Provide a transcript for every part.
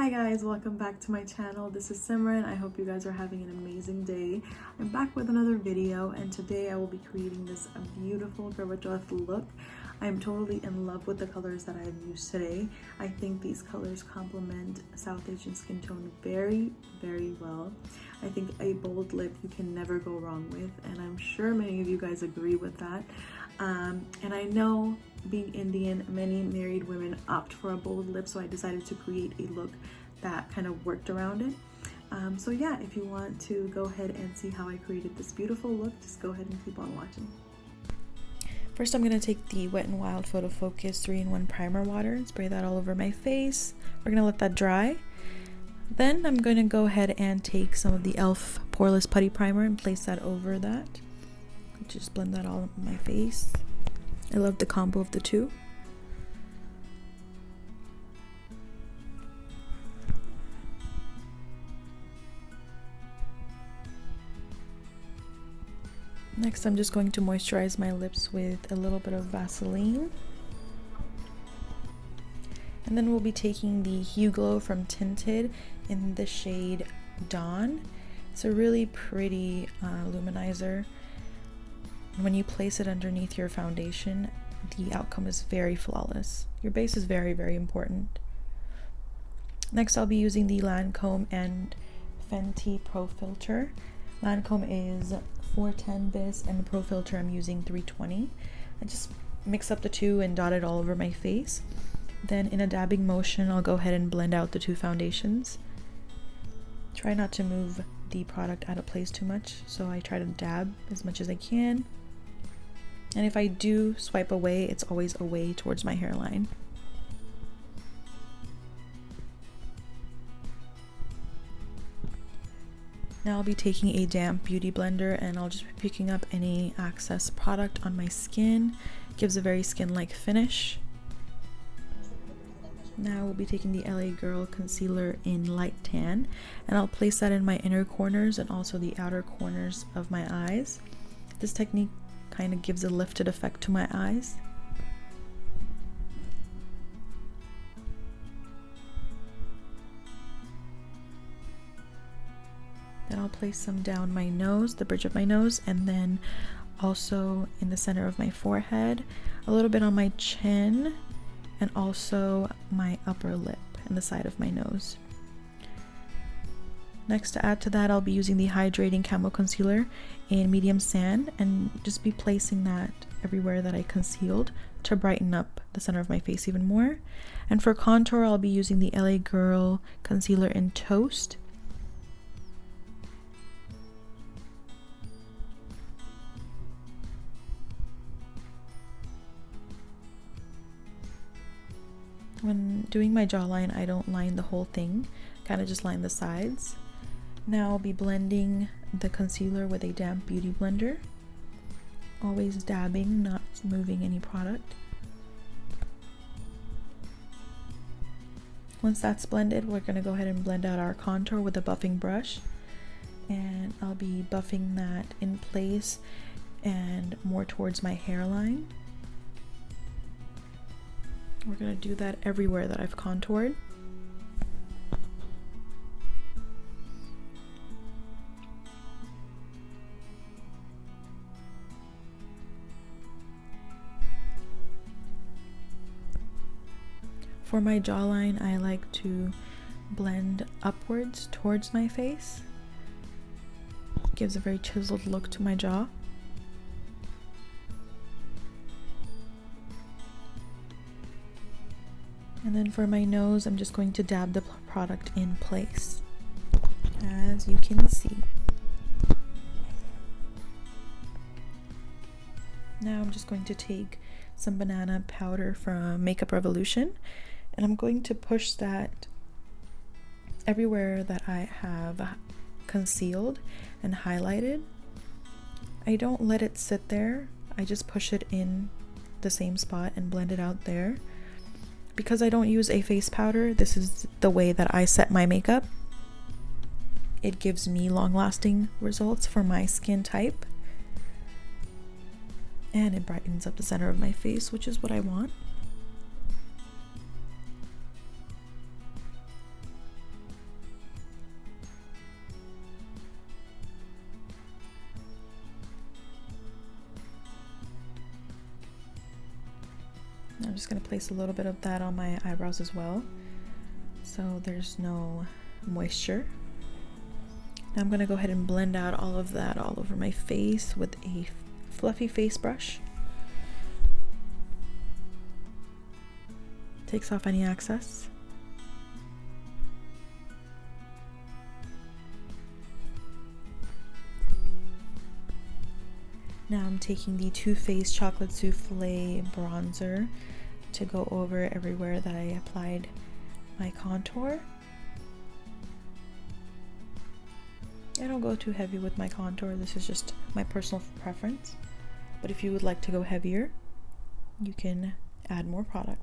Hi guys, welcome back to my channel. This is Simran. I hope you guys are having an amazing day. I'm back with another video, and today I will be creating this beautiful Karvachauth look. I am totally in love with the colors that I have used today. I think these colors complement South Asian skin tone very, very well. I think a bold lip you can never go wrong with, and I'm sure many of you guys agree with that. And I know, being Indian, many married women opt for a bold lip, so I decided to create a look that kind of worked around it. So yeah, if you want to go ahead and see how I created this beautiful look, just go ahead and keep on watching. First, I'm going to take the Wet n Wild Photo Focus 3-in-1 primer water and spray that all over my face. We're going to let that dry. Then I'm going to go ahead and take some of the e.l.f. Poreless Putty Primer and place that over that. Just blend that all over my face. I love the combo of the two. Next, I'm just going to moisturize my lips with a little bit of Vaseline. And then we'll be taking the Hue Glow from Tinted in the shade Dawn. It's a really pretty luminizer. When you place it underneath your foundation, the outcome is very flawless. Your base is very, very important. Next, I'll be using the Lancome and Fenty Pro Filter. Lancome is 410 bis and the Pro Filter I'm using 320. I just mix up the two and dot it all over my face. Then in a dabbing motion, I'll go ahead and blend out the two foundations. Try not to move the product out of place too much, so I try to dab as much as I can. And if I do swipe away, it's always away towards my hairline. Now I'll be taking a damp beauty blender and I'll just be picking up any excess product on my skin. It gives a very skin-like finish. Now we'll be taking the LA Girl Concealer in Light Tan, and I'll place that in my inner corners and also the outer corners of my eyes. This technique kind of gives a lifted effect to my eyes. Then I'll place some down my nose, the bridge of my nose, and then also in the center of my forehead, a little bit on my chin, and also my upper lip and the side of my nose. Next, to add to that, I'll be using the Hydrating Camo Concealer in Medium Sand and just be placing that everywhere that I concealed to brighten up the center of my face even more. And for contour, I'll be using the LA Girl Concealer in Toast. When doing my jawline, I don't line the whole thing, kind of just line the sides. Now I'll be blending the concealer with a damp beauty blender. Always dabbing, not moving any product. Once that's blended, we're going to go ahead and blend out our contour with a buffing brush. And I'll be buffing that in place and more towards my hairline. We're going to do that everywhere that I've contoured. For my jawline, I like to blend upwards towards my face. Gives a very chiseled look to my jaw. And then for my nose, I'm just going to dab the product in place, as you can see. Now I'm just going to take some banana powder from Makeup Revolution, and I'm going to push that everywhere that I have concealed and highlighted. I don't let it sit there, I just push it in the same spot and blend it out there. Because I don't use a face powder, this is the way that I set my makeup. It gives me long-lasting results for my skin type. And it brightens up the center of my face, which is what I want. I'm just going to place a little bit of that on my eyebrows as well, so there's no moisture. Now I'm going to go ahead and blend out all of that all over my face with a fluffy face brush. Takes off any excess. Now I'm taking the Too Faced Chocolate Souffle bronzer to go over everywhere that I applied my contour. I don't go too heavy with my contour, this is just my personal preference. But if you would like to go heavier, you can add more product.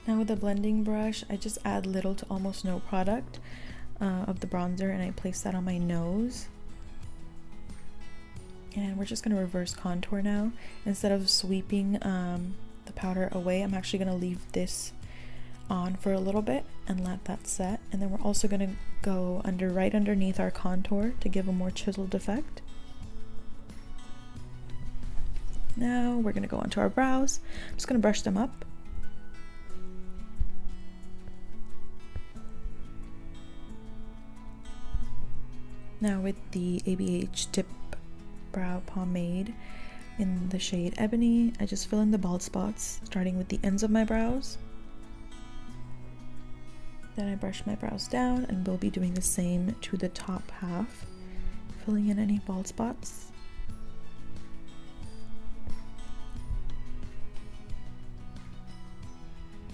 Now with the blending brush, I just add little to almost no product of the bronzer, and I place that on my nose. And we're just going to reverse contour now. Instead of sweeping the powder away, I'm actually going to leave this on for a little bit and let that set. And then we're also going to go right underneath our contour to give a more chiseled effect. Now we're going to go onto our brows. I'm just going to brush them up. Now with the ABH Dip Brow Pomade in the shade Ebony, I just fill in the bald spots, starting with the ends of my brows. Then I brush my brows down, and we'll be doing the same to the top half, filling in any bald spots.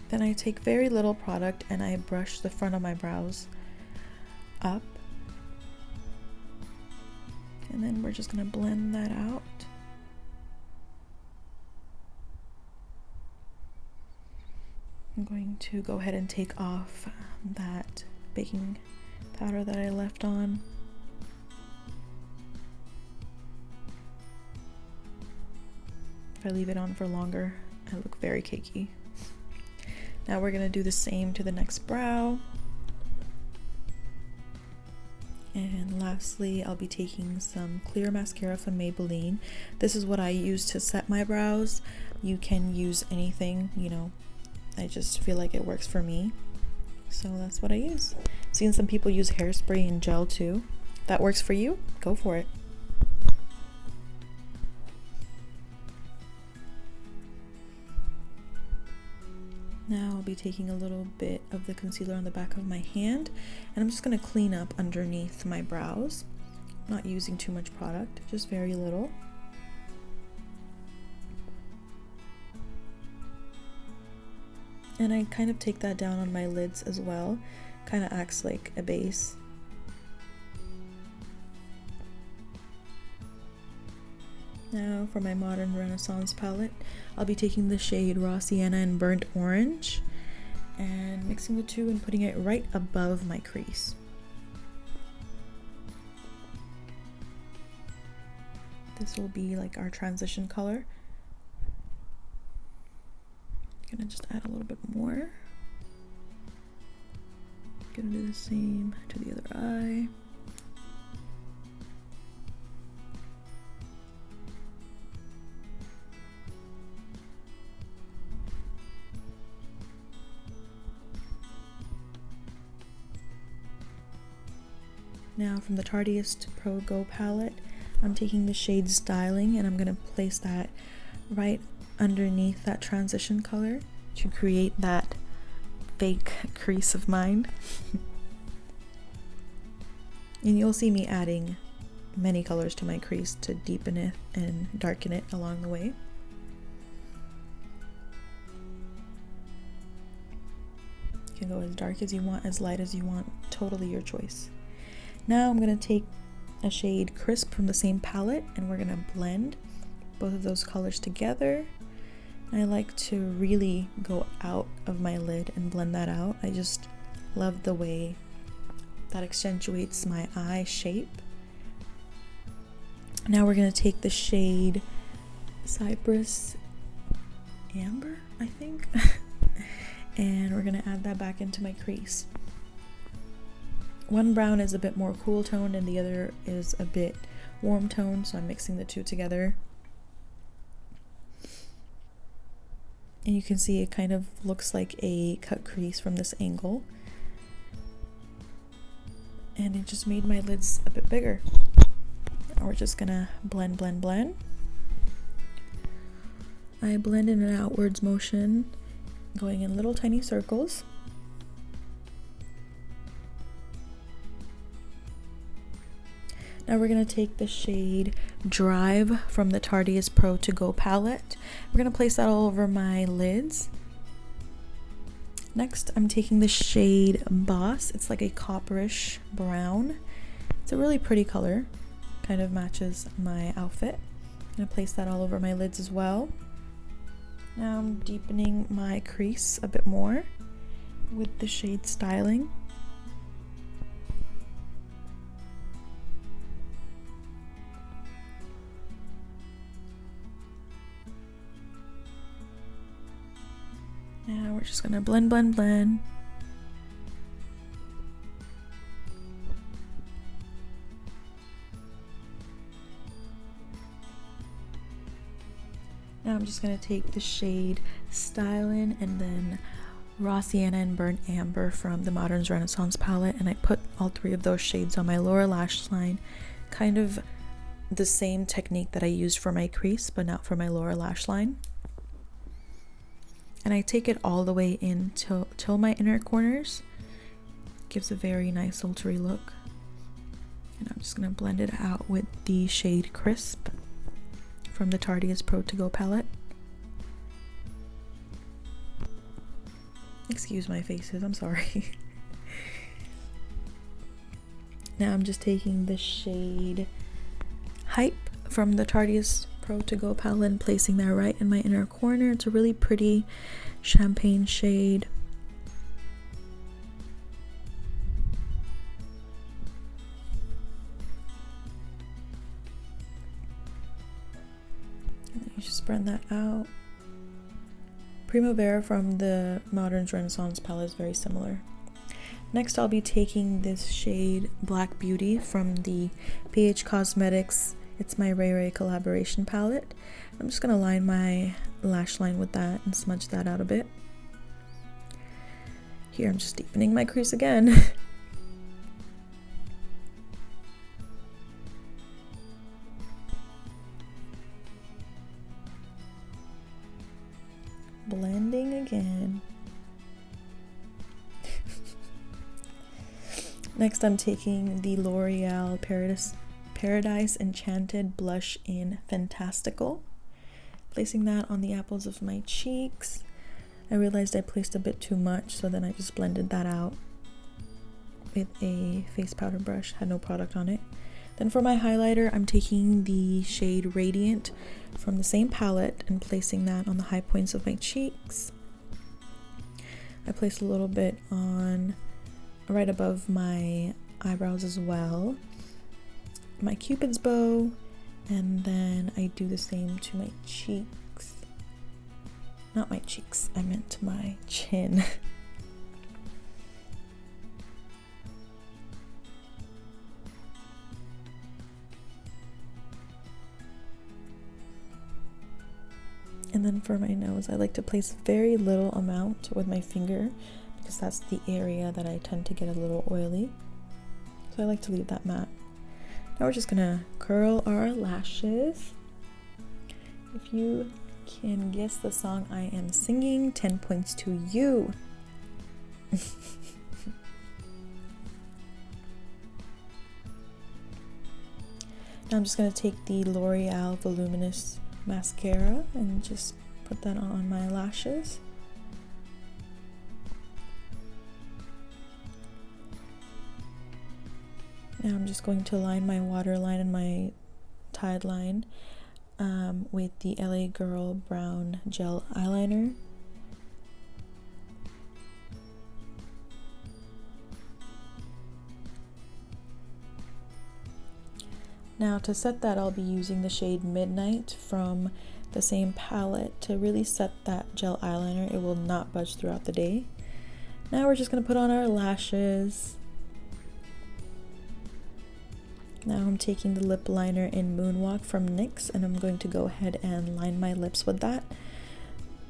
Then I take very little product and I brush the front of my brows up. And then we're just going to blend that out. I'm going to go ahead and take off that baking powder that I left on. If I leave it on for longer, I look very cakey. Now we're going to do the same to the next brow. And lastly, I'll be taking some clear mascara from Maybelline. This is what I use to set my brows. You can use anything, you know, I just feel like it works for me. So that's what I use. I've seen some people use hairspray and gel too. If that works for you, go for it. Now I'll be taking a little bit of the concealer on the back of my hand, and I'm just going to clean up underneath my brows. I'm not using too much product, just very little. And I kind of take that down on my lids as well, kind of acts like a base. Now for my Modern Renaissance palette, I'll be taking the shade Raw Sienna and Burnt Orange and mixing the two and putting it right above my crease. This will be like our transition color. I'm gonna just add a little bit more. Gonna do the same to the other eye. Now from the Tarteist Pro Go palette, I'm taking the shade Styling, and I'm going to place that right underneath that transition color to create that fake crease of mine. And you'll see me adding many colors to my crease to deepen it and darken it along the way. You can go as dark as you want, as light as you want, totally your choice. Now I'm going to take a shade Crisp from the same palette, and we're going to blend both of those colors together. I like to really go out of my lid and blend that out. I just love the way that accentuates my eye shape. Now we're going to take the shade Cypress amber, I think. And we're gonna add that back into my crease. One brown is a bit more cool toned and the other is a bit warm toned, so I'm mixing the two together. And you can see it kind of looks like a cut crease from this angle. And it just made my lids a bit bigger. Now we're just gonna blend, blend, blend. I blend in an outwards motion, going in little tiny circles. Now we're going to take the shade Drive from the Tarteist Pro To Go palette. We're going to place that all over my lids. Next, I'm taking the shade Boss. It's like a copperish brown. It's a really pretty color. Kind of matches my outfit. I'm going to place that all over my lids as well. Now I'm deepening my crease a bit more with the shade Styling. Now we're just gonna blend, blend, blend. Now I'm just gonna take the shade Stylin' and then Raw Sienna and Burnt Amber from the Moderns Renaissance palette, and I put all three of those shades on my lower lash line. Kind of the same technique that I used for my crease, but not for my lower lash line. And I take it all the way in till my inner corners. Gives a very nice sultry look. And I'm just gonna blend it out with the shade Crisp from the Tarteist Pro To Go palette. Excuse my faces, I'm sorry. Now I'm just taking the shade Hype from the Tarteist Pro To Go palette and placing that right in my inner corner. It's a really pretty champagne shade. And then you just blend that out. Primavera from the Moderns Renaissance palette is very similar. Next, I'll be taking this shade Black Beauty from the PH Cosmetics It's My Ray Ray collaboration palette. I'm just gonna line my lash line with that and smudge that out a bit. Here, I'm just deepening my crease again. Blending again. Next, I'm taking the L'Oreal Paradise Enchanted Blush in Fantastical. Placing that on the apples of my cheeks. I realized I placed a bit too much, so then I just blended that out with a face powder brush. Had no product on it. Then for my highlighter, I'm taking the shade Radiant from the same palette and placing that on the high points of my cheeks. I placed a little bit on right above my eyebrows as well, my Cupid's bow, and then I do the same to my cheeks. Not my cheeks, I meant my chin. And then for my nose, I like to place very little amount with my finger because that's the area that I tend to get a little oily. So I like to leave that matte. Now we're just gonna curl our lashes. If you can guess the song I am singing, 10 points to you. Now I'm just gonna take the L'Oreal Voluminous mascara and just put that on my lashes. Now I'm just going to line my waterline and my Tide line with the LA Girl Brown Gel Eyeliner. Now to set that, I'll be using the shade Midnight from the same palette to really set that gel eyeliner. It will not budge throughout the day. Now we're just going to put on our lashes. Now I'm taking the lip liner in Moonwalk from NYX, and I'm going to go ahead and line my lips with that.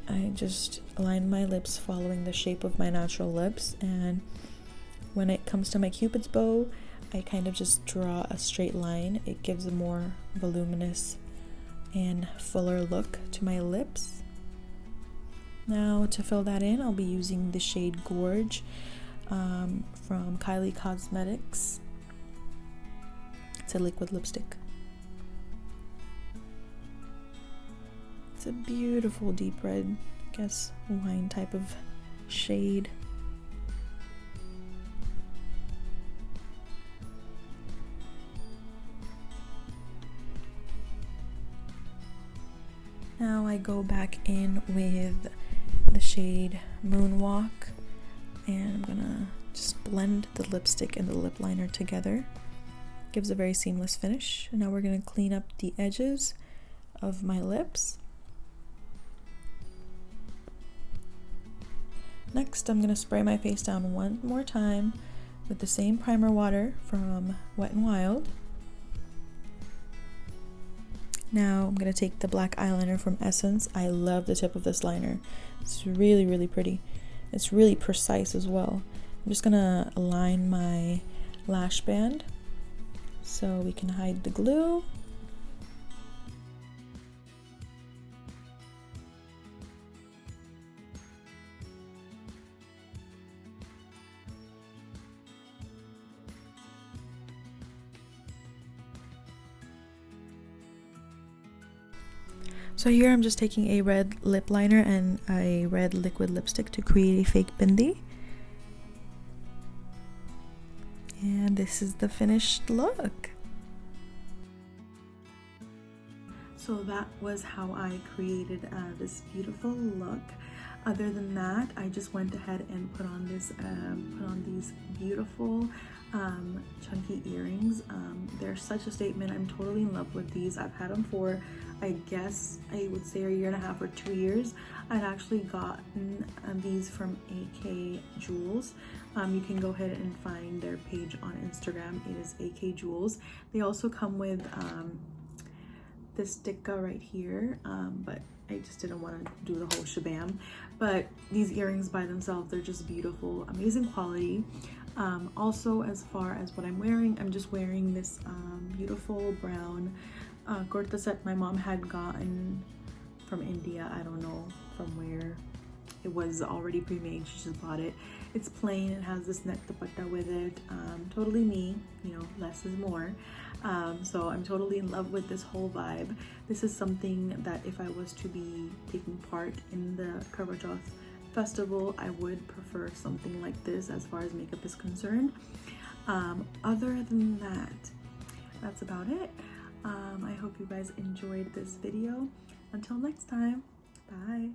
I just line my lips following the shape of my natural lips, and when it comes to my Cupid's bow, I kind of just draw a straight line. It gives a more voluminous and fuller look to my lips. Now to fill that in, I'll be using the shade Gorge from Kylie Cosmetics. It's a liquid lipstick. It's a beautiful deep red, I guess wine type of shade. Now I go back in with the shade Moonwalk, and I'm gonna just blend the lipstick and the lip liner together. Gives a very seamless finish. And now we're gonna clean up the edges of my lips. Next, I'm gonna spray my face down one more time with the same primer water from Wet n Wild. Now I'm going to take the black eyeliner from Essence. I love the tip of this liner. It's really, really pretty. It's really precise as well. I'm just going to align my lash band so we can hide the glue. So here I'm just taking a red lip liner and a red liquid lipstick to create a fake bindi. And this is the finished look. So that was how I created this beautiful look. Other than that, I just went ahead and put on this, these beautiful chunky earrings. They're such a statement. I'm totally in love with these. I've had them for, I guess I would say, a year and a half or 2 years. I'd actually gotten these from AK Jewels. You can go ahead and find their page on Instagram. It is AK Jewels. They also come with this sticker right here, but I just didn't want to do the whole shabam. But these earrings by themselves, they're just beautiful, amazing quality. Also, as far as what I'm wearing, I'm just wearing this beautiful brown kurta set my mom had gotten from India. I don't know from where. It was already pre-made. She just bought it. It's plain. It has this net dupatta with it. Totally me, you know, less is more. So I'm totally in love with this whole vibe. This is something that if I was to be taking part in the Karvachauth festival, I would prefer something like this as far as makeup is concerned. Other than that, that's about it. I hope you guys enjoyed this video. Until next time, bye.